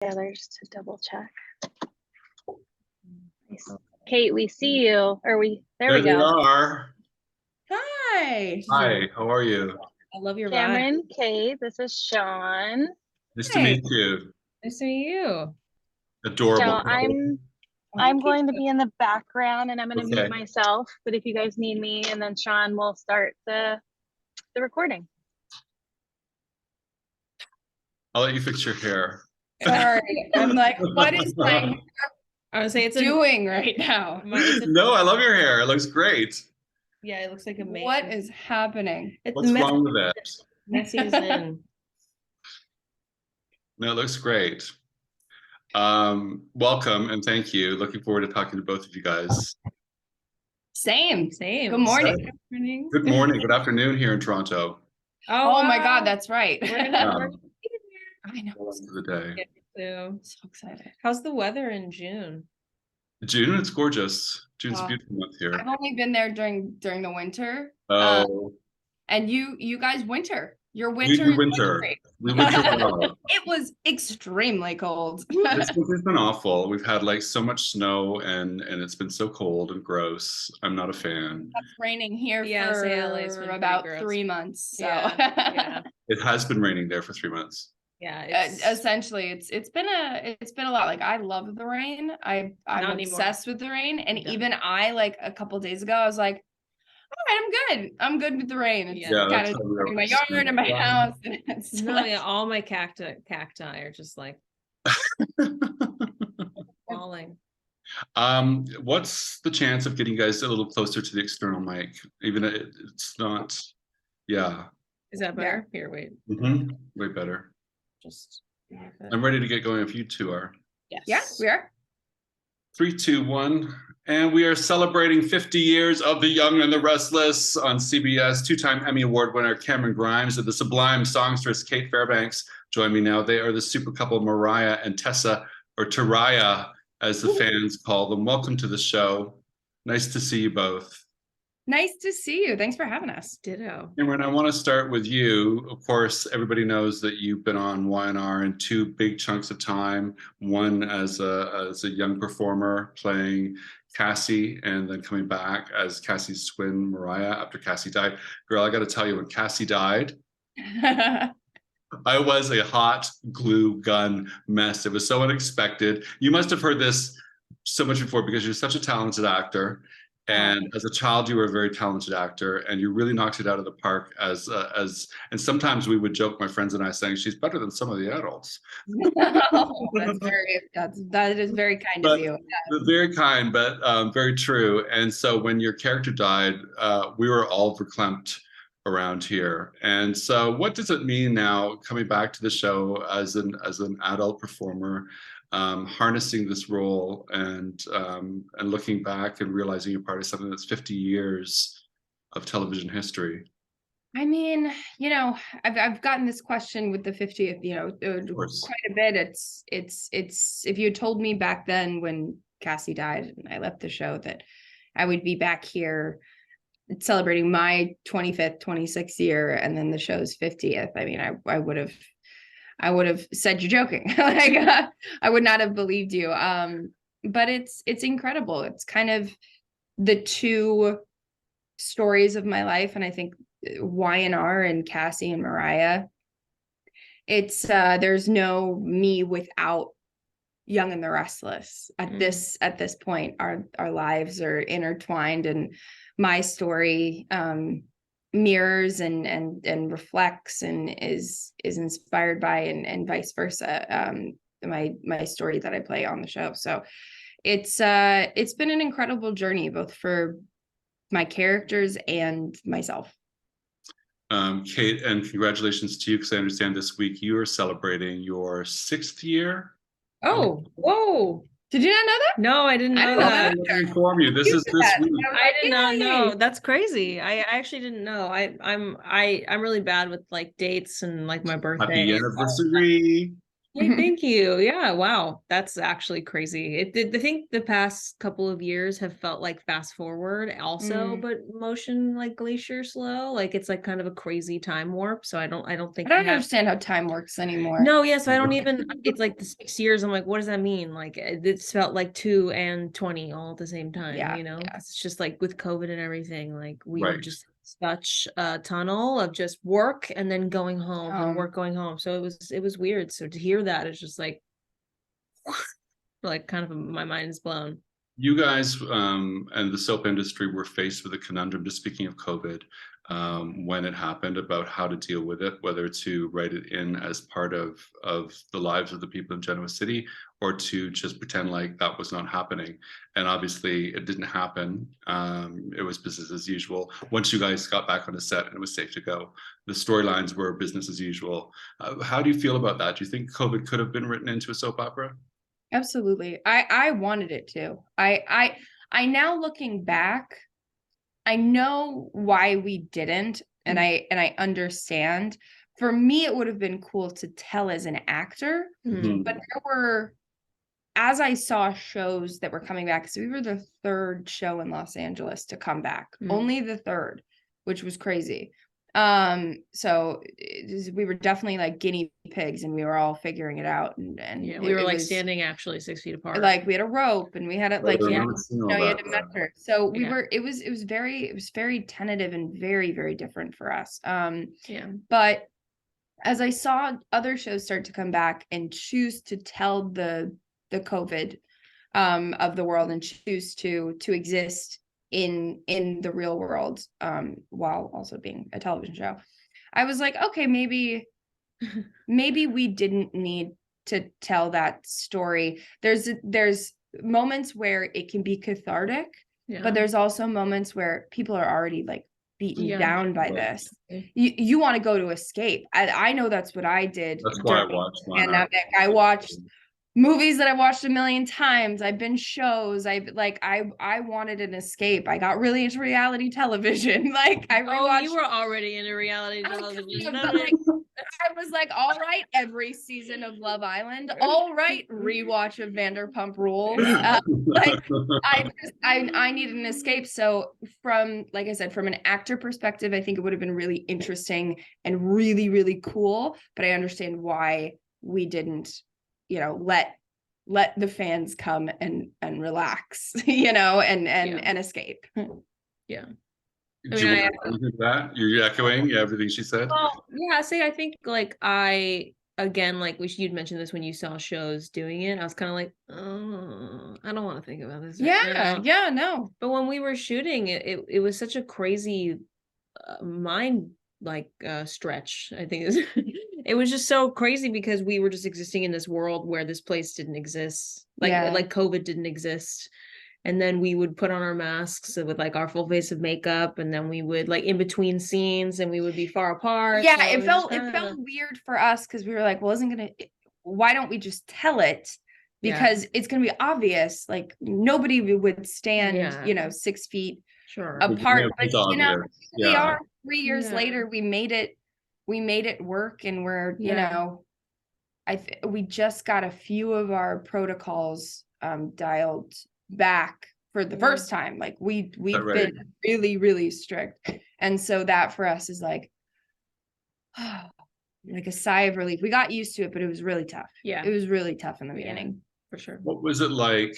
Others to double check. Cait, we see you. There we go. They are. Hi. Hi, how are you? I love your Camryn, Cait, this is Shaun. Nice to meet you. Nice to meet you. Adorable. So I'm going to be in the background and I'm going to Okay. mute myself, but if you guys need me, and then Shaun will start the recording. I'll let you fix your hair. Sorry, I'm like, what is my hair I would say it's doing right now? No, I love your hair. It looks great. Yeah, it looks like a man. What is happening? What's wrong with that? Messy as in. No, it looks great. Welcome and thank you. Looking forward to talking to both of you guys. Same. Same. Good morning. Good morning, good afternoon here in Toronto. Oh my God, that's right. We're Um, I know. Welcome to the day. so So excited. how's the weather in June? June, it's gorgeous. June's a Wow. beautiful month here. I've only been there during the winter. Oh, And you guys winter. Your we winter. do is winter. great. We winter well. It was extremely cold. This winter's been awful. We've had like so much snow and it's been so cold and gross. I'm not a fan. It's raining here Yeah, for say LA 's been pretty about gross. 3 months. So Yeah. It has been raining there for 3 months. Yeah. essentially it's been a lot. Like I love the rain. I'm Not obsessed with the rain. And Yeah. even I, like a couple of days ago, I was like, all right, I'm good with the rain. It's Yeah, kind that's of how we are in my with yard and my snow. house. And it's No, like, yeah, all my cacti are just like falling. What's the chance of getting you guys a little closer to the external mic? Even it's not, yeah. Is that better? Here, wait. Way better. Just I'm ready to get going if you two are. yes. yeah, we are. 3, 2, 1. And we are celebrating 50 years of The Young and the Restless on CBS. 2-time Emmy Award winner Camryn Grimes and the sublime songstress Cait Fairbanks join me now. They are the super couple Mariah and Tessa, or Taraya, as the fans call them. Welcome to the show. Nice to see you both. Nice to see you. Thanks for having us. Ditto. Camryn, I want to start with you. Of course, everybody knows that you've been on YN&R in 2 big chunks of time. One as a young performer playing Cassie, and then coming back as Cassie's twin Mariah after Cassie died. Girl, I got to tell you, when Cassie died, I was a hot glue gun mess. It was so unexpected. You must have heard this so much before because you're such a talented actor. And as a child, you were a very talented actor, and you really knocked it out of the park. And sometimes we would joke, my friends and I, saying she's better than some of the adults. That is very kind of you. Very kind, but very true. And so when your character died, we were all verklempt around here. And so, what does it mean now coming back to the show as an adult performer? Harnessing this role and looking back and realizing you're part of something that's 50 years of television history. I mean, I've gotten this question with the 50th, quite a bit. It's if you had told me back then when Cassie died and I left the show that I would be back here celebrating my 25th, 26th year and then the show's 50th. I mean, I would have said you're joking. Like I would not have believed you. But it's incredible. It's kind of the 2 stories of my life, and I think YN&R and Cassie and Mariah. It's there's no me without Young and the Restless. At this point, our lives are intertwined, and my story mirrors and reflects and is inspired by and vice versa my story that I play on the show. So it's been an incredible journey both for my characters and myself. Cait, and congratulations to you, because I understand this week you are celebrating your 6th year. Oh, whoa. Did you not know that? No, I didn't know that. Let me inform you. This is this week. I did not know. That's crazy. I actually didn't know. I'm really bad with like dates and like my birthday. Happy anniversary. Hey, thank you. Yeah, wow. That's actually crazy. I think the past couple of years have felt like fast forward also, Mm. but motion like glacier slow. Like it's like kind of a crazy time warp. So I don't I think don't we have. understand how time works anymore. No, yeah, so I don't even, it's like the 6 years. I'm like, what does that mean? Like it's felt like 2 and 20 all at the same time, Yeah, you know? yeah. It's just like with COVID and everything, like we were Right. just such a tunnel of just work and then going home and work, Um, going home. So it was weird. So to hear that is just like kind of my mind is blown. You guys and the soap industry were faced with a conundrum, just speaking of COVID, when it happened, about how to deal with it, whether to write it in as part of the lives of the people in Genoa City, or to just pretend like that was not happening. And obviously it didn't happen. It was business as usual. Once you guys got back on the set and it was safe to go, the storylines were business as usual. How do you feel about that? Do you think COVID could have been written into a soap opera? Absolutely. I wanted it to. I now looking back, I know why we didn't, and I understand. For me, it would have been cool to tell as an actor, Mhm. but there were, as I saw shows that were coming back, so we were the third show in Los Angeles to come back, only the third, which was crazy. So we were definitely like guinea pigs, and we were all figuring it out, and Yeah, we were it like was, standing actually 6 feet apart. like we had a rope and we had it like, I yeah, remember seeing all you had that. to measure. So we Yeah. were, it was very tentative and very, very different for us. Yeah. But as I saw other shows start to come back and choose to tell the COVID of the world, and choose to exist in the real world, while also being a television show, I was like, okay, maybe we didn't need to tell that story. There's moments where it can be cathartic, Yeah. but there's also moments where people are already like beaten Yeah. down by Right. this. You want to go to escape. I know that's what I did. That's why I during watched the Y&R. pandemic. I watched movies that I watched a million times. I've been shows. I wanted an escape. I got really into reality television. Like I rewatched. Oh, you were already into reality television. But like, I was like, all right, every season of Love Island, all right, rewatch of Vanderpump Rules. Like I needed an escape. So from, like I said, from an actor perspective, I think it would have been really interesting and really, really cool. But I understand why we didn't, let the fans come and relax, and escape. Yeah. Do you want to add to that? You're echoing everything she said. Well, yeah, I think like again, like you'd mentioned this when you saw shows doing it. I was kind of like, oh, I don't want to think about this. Yeah, no. But when we were shooting it was such a crazy mind stretch. I think it was just so crazy because we were just existing in this world where this place didn't exist, like COVID didn't exist. And then we would put on our masks with like our full face of makeup, and then we would like in between scenes, and we would be far apart. Yeah, so it felt kinda... weird for us because we were like, well, why don't we just tell it? Because it's gonna be obvious. Like nobody would stand, 6 feet apart. But we are 3 years later, we made it work, and we're, we just got a few of our protocols dialed back for the first time. Like we've been really, really strict. And so that for us is like a sigh of relief. We got used to it, but it was really tough. Yeah. It was really tough in the beginning. For sure. What was it like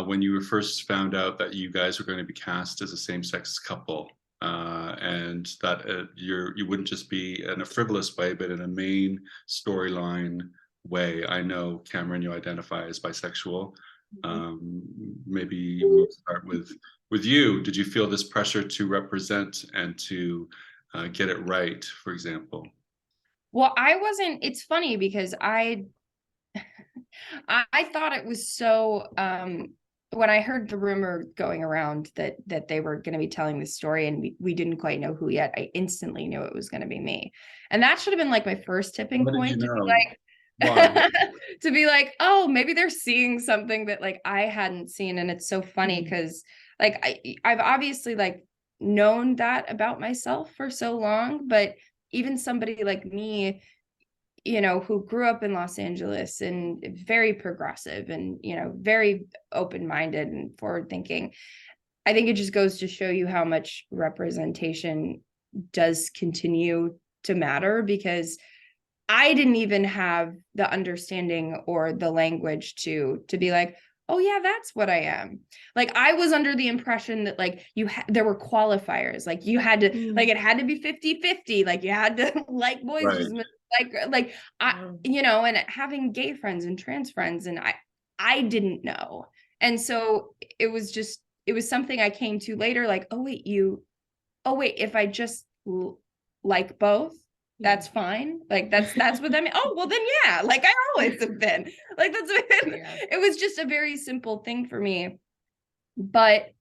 when you were first found out that you guys were going to be cast as a same-sex couple, and that you wouldn't just be in a frivolous way, but in a main storyline way? I know, Camryn, you identify as bisexual. Maybe we'll start with you. Did you feel this pressure to represent and to get it right, for example? Well, I wasn't. It's funny because I thought it was so, when I heard the rumor going around that they were going to be telling this story, and we didn't quite know who yet, I instantly knew it was going to be me. And that should have been like my first tipping point to be like, to be like, oh, maybe they're seeing something that like I hadn't seen. And it's so funny because like I've obviously like known that about myself for so long, but even somebody like me, you know, who grew up in Los Angeles and very progressive and, you know, very open-minded and forward-thinking. I think it just goes to show you how much representation does continue to matter, because I didn't even have the understanding or the language to be like, oh yeah, that's what I am. Like, I was under the impression that like there were qualifiers, like you had to like, it had to be 50-50, like you had to like boys, Right. like I, you know, and having gay friends and trans friends, and I didn't know. And so it was something I came to later, like, oh wait, if I just like both, that's fine. Like that's what I mean. Oh, well then, yeah, like I always have been like, that's what it was just a very simple thing for me. But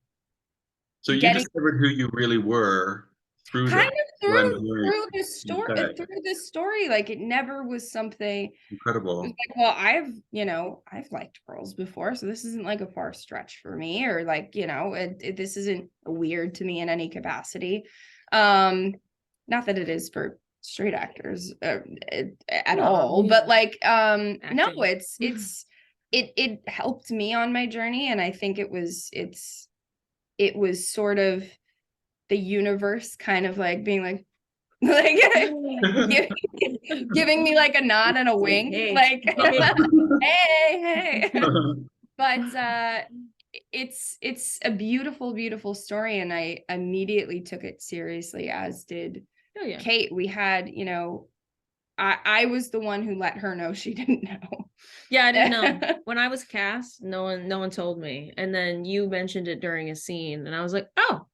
So you discovered who you really were through kind the, of what I'm through hearing this you story, say. through this story. Like, it never was something Incredible. it was like, well, I've liked girls before, so this isn't like a far stretch for me, or like, you know, this isn't weird to me in any capacity. Not that it is for straight actors at all, but like, no, it helped me on my journey, and I think it was sort of the universe kind of like being like giving me like a nod and a wink, like hey. But it's a beautiful story, and I immediately took it seriously, as did Cait. We had, you know, I was the one who let her know she didn't know. Yeah, I didn't know. When I was cast, no one told me. And then you mentioned it during a scene, and I was like, oh,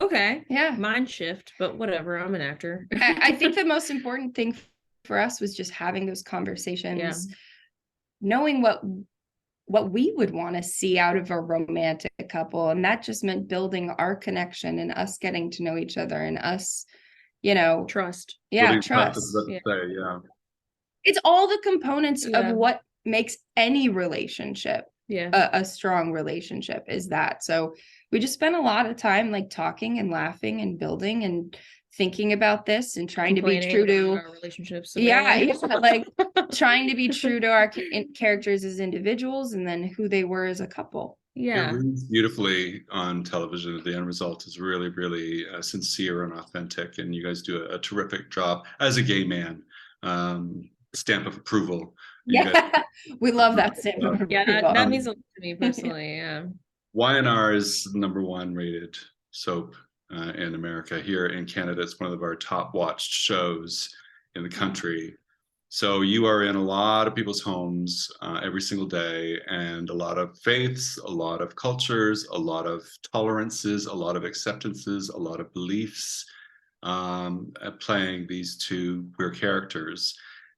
okay. Yeah. Mind shift, but whatever. I'm an actor. I think the most important thing for us was just having those conversations, knowing what we would want to see out of a romantic couple. And that just meant building our connection and us getting to know each other, and us, you know, trust. Yeah, trust. Yeah. It's all the components of what makes any relationship a strong relationship, is that. So we just spent a lot of time like talking and laughing and building and thinking about this and trying to be true to our relationships. Like trying to be true to our characters as individuals, and then who they were as a couple. It reads beautifully on television. The end result is really, really sincere and authentic, and you guys do a terrific job as a gay man. Stamp of approval. We love that stamp of approval. That means a lot to me personally. YN&R is #1 rated soap in America. Here in Canada, it's one of our top watched shows in the country. So you are in a lot of people's homes every single day, and a lot of faiths, a lot of cultures, a lot of tolerances, a lot of acceptances, a lot of beliefs, playing these two queer characters.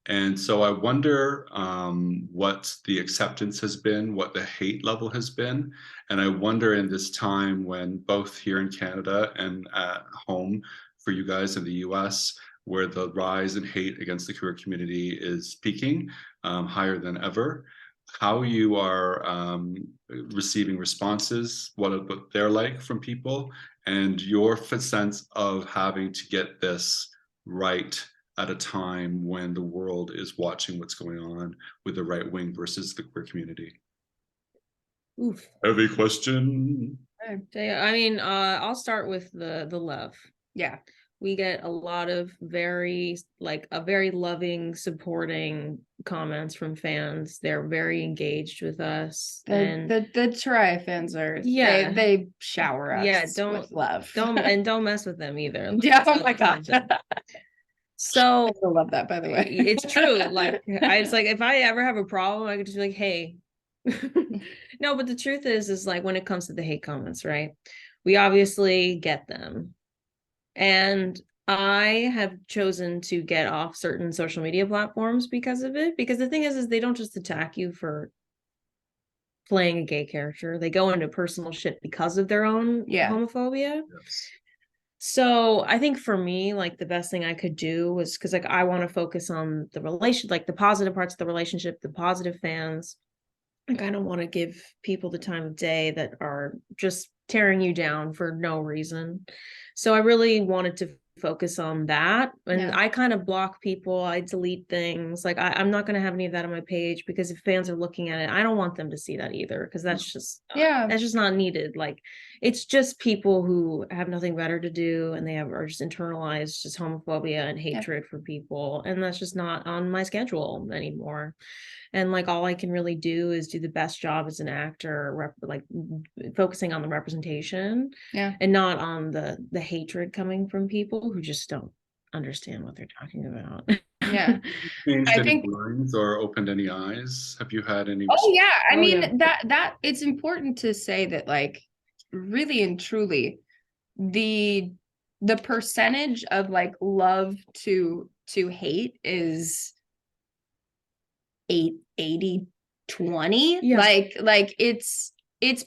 And so I wonder what the acceptance has been, what the hate level has been. And I wonder, in this time when both here in Canada and at home for you guys in the US, where the rise in hate against the queer community is peaking higher than ever, how you are receiving responses, what they're like from people, and your sense of having to get this right at a time when the world is watching what's going on with the right wing versus the queer community. Oof. Heavy question. I mean, I'll start with the love. Yeah. We get a lot of very loving, supporting comments from fans. They're very engaged with us. And the Mariah fans are, they shower us with love. Don't mess with them either. Oh my God. So I love that, by the way. It's true. Like, it's like, if I ever have a problem, I could just be like, hey. No, but the truth is like, when it comes to the hate comments, right? We obviously get them. And I have chosen to get off certain social media platforms because of it. Because the thing is they don't just attack you for playing a gay character. They go into personal shit because of their own homophobia. Yes. So I think for me, like, the best thing I could do was, because like I want to focus on the relation, like the positive parts of the relationship, the positive fans. Like, I don't want to give people the time of day that are just tearing you down for no reason. So I really wanted to focus on that. And Yeah. I kind of block people. I delete things. Like I'm not going to have any of that on my page, because if fans are looking at it, I don't want them to see that either, because that's just that's just not needed. Like, it's just people who have nothing better to do, and they are just internalized just homophobia and hatred for people, and that's just not on my schedule anymore. And like, all I can really do is do the best job as an actor, like focusing on the representation, and not on the hatred coming from people who just don't understand what they're talking about. Yeah. Changed I any think- minds or opened any eyes? Have you had any? Oh yeah. I mean, yeah. that it's important to say that, like, really and truly, the percentage of like love to hate is 80-20. Yeah. Like it's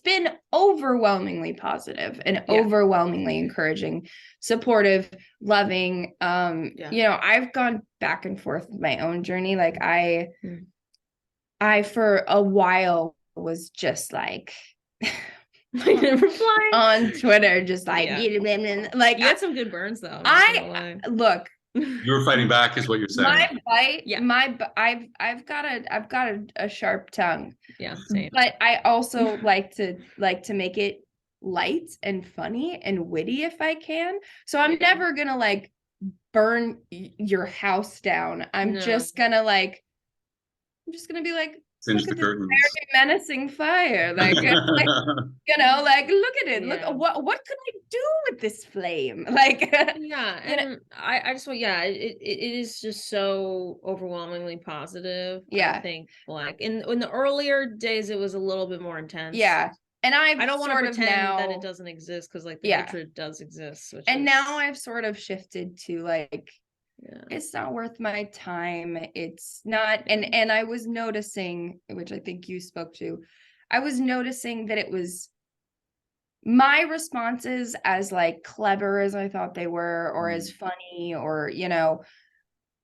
been overwhelmingly positive and overwhelmingly encouraging, supportive, loving. You know, I've gone back and forth with my own journey. Like I for a while was just like replying on Twitter, just like like you had some good burns though. Look, You were fighting back, is what you're saying. my bite, I've got a sharp tongue. Yeah, same. But I also like to make it light and funny and witty if I can. So I'm never gonna like burn your house down. I'm just gonna be like, Singe look the at this curtains. very menacing fire. Like, you know, like, look at it. Yeah. Look, what could I do with this flame? Like, yeah, and I just want, it is just so overwhelmingly positive. Yeah. I think like in the earlier days it was a little bit more intense. yeah. And I don't want to pretend now, that it doesn't exist, because like the hatred does exist. And now I've sort of shifted to like, it's not worth my time. It's not. And I was noticing, which I think you spoke to, I was noticing that it was my responses, as like clever as I thought they were, or as funny, or, you know,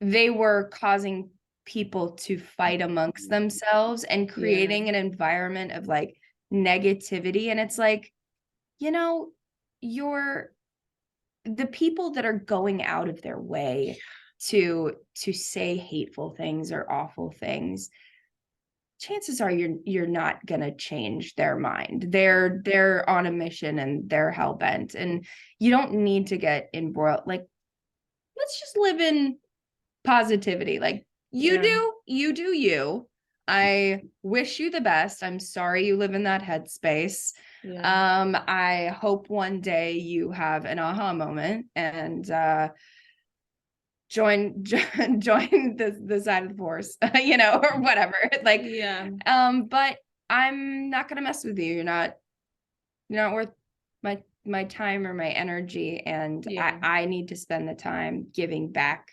they were causing people to fight amongst themselves and creating an environment of like negativity. And it's like, you know, the people that are going out of their way to say hateful things or awful things, chances are you're not gonna change their mind. They're on a mission and they're hell-bent, and you don't need to get embroiled. Like, let's just live in positivity. Like, you do you. I wish you the best. I'm sorry you live in that headspace. I hope one day you have an aha moment and join the side of the force, you know, or whatever. Like, but I'm not gonna mess with you. You're not worth my time or my energy, and I need to spend the time giving back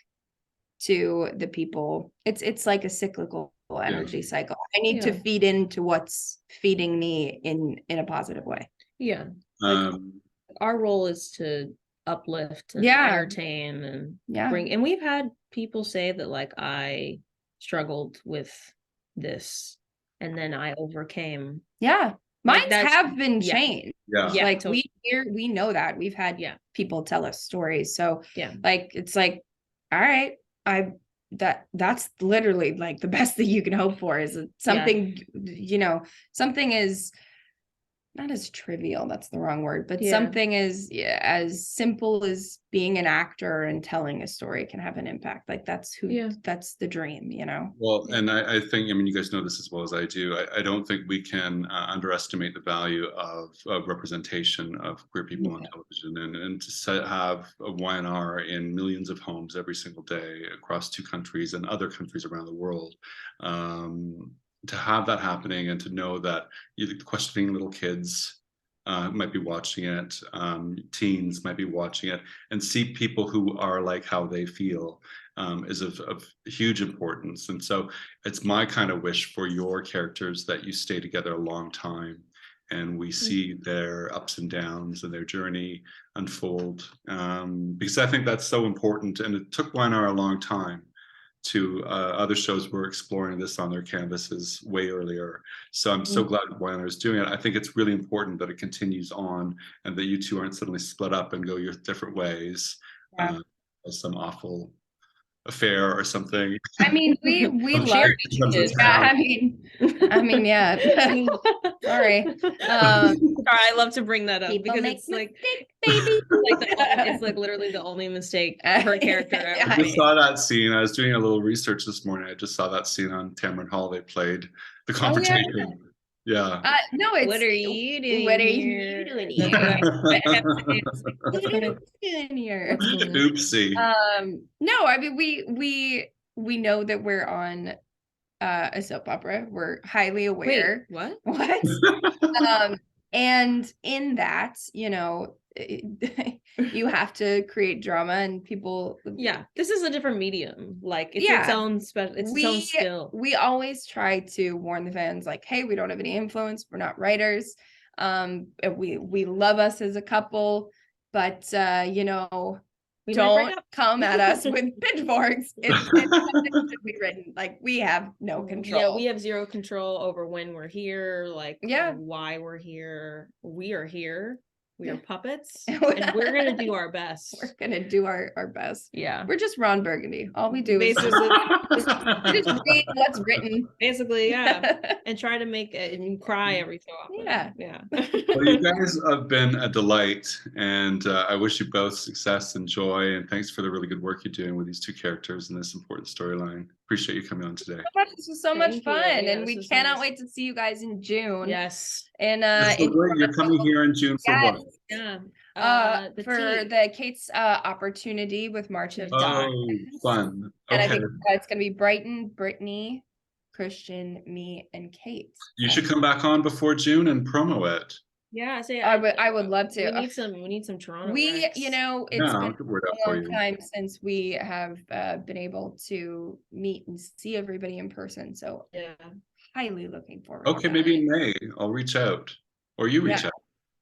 to the people. It's like a cyclical energy cycle. I need to feed into what's feeding me in a positive way. Our role is to uplift and entertain and bring, and we've had people say that like, I struggled with this and then I overcame. Mine have been changed. Like, totally. we know that we've had people tell us stories. So like, it's like, all right, that's literally like the best that you can hope for, is something, you know, something is not as trivial, that's the wrong word, but something is as simple as being an actor and telling a story can have an impact. Like, that's that's the dream, you know? Well, and I think, I mean, you guys know this as well as I do. I don't think we can underestimate the value of representation of queer people on television, and to have a Y&R in millions of homes every single day across 2 countries and other countries around the world. To have that happening, and to know that questioning little kids might be watching it, teens might be watching it, and see people who are like how they feel is of huge importance. And so it's my kind of wish for your characters that you stay together a long time, and we see their ups and downs and their journey unfold, because I think that's so important. And it took Y&R a long time. To other shows were exploring this on their canvases way earlier. So I'm so glad Y&R is doing it. I think it's really important that it continues on, and that you two aren't suddenly split up and go your different ways. some awful affair or something. I mean, we I'm love sure he comes to yeah, town. I mean, yeah. Sorry. Sorry, I love to bring that up People because make it's like mistakes, baby. it's like literally the only mistake her character ever I made. just saw that scene. I was doing a little research this morning. I just saw that scene on Tamron Hall. They played the confrontation. Yeah. No, it's What are you doing what are here? you doing That's here? what I have to say. It's like, What what's are going you on? doing here? What's going on? Oopsie. No, I mean we know that we're on a soap opera. We're highly aware. Wait, what? What? And in that, you know, you have to create drama and people. Yeah, this is a different medium. Like it's its Yeah. own special. It's its own skill. We always try to warn the fans, like, hey, we don't have any influence. We're not writers. We love us as a couple, but you know, We might break don't up. come at us with pitchforks. It's something to be written. Like we have no control. Yeah, we have zero control over when we're here, like Yeah. why we're here. We are here. We are Yeah. puppets, and we're gonna do our best. We're gonna do our best. Yeah, We're just Ron Burgundy. All we do is basically, just read what's written. basically, yeah, and try to make it and cry every so often. Yeah. Yeah. Well, you guys have been a delight, and I wish you both success and joy. And thanks for the really good work you're doing with these two characters in this important storyline. Appreciate you coming on today. This was so much Thank you. fun, Yeah, and this we was so cannot nice. wait to see you guys in June. Yes. And So great. You're coming here in June for what? Yeah. The for tea. the Cait's opportunity with March of Oh, Dimes. fun. And I Okay. think it's gonna be Brighton, Brittany, Christian, me, and Cait. You should come back on before June and promo it. Yeah, I would love to. We need some Toronto. We, Rex. you know, it's Yeah, I'll been get word out a for long you. time since we have been able to meet and see everybody in person. So Yeah. highly looking forward. Okay, to maybe that. in May I'll reach out, or you reach Yeah. out.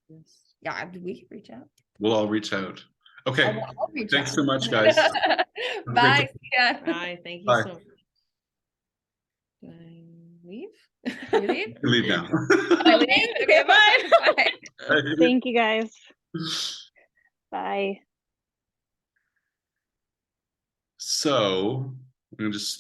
Yes. Yeah, we can reach out. We'll all reach out. Okay. I'll reach Thanks out. so much, guys. Have a great Bye. day. Yeah. Bye. Thank you Bye. so much. Do I leave? You leave? You leave now. I leave? Okay, bye. Bye. Thank you guys. Bye. So I'm gonna just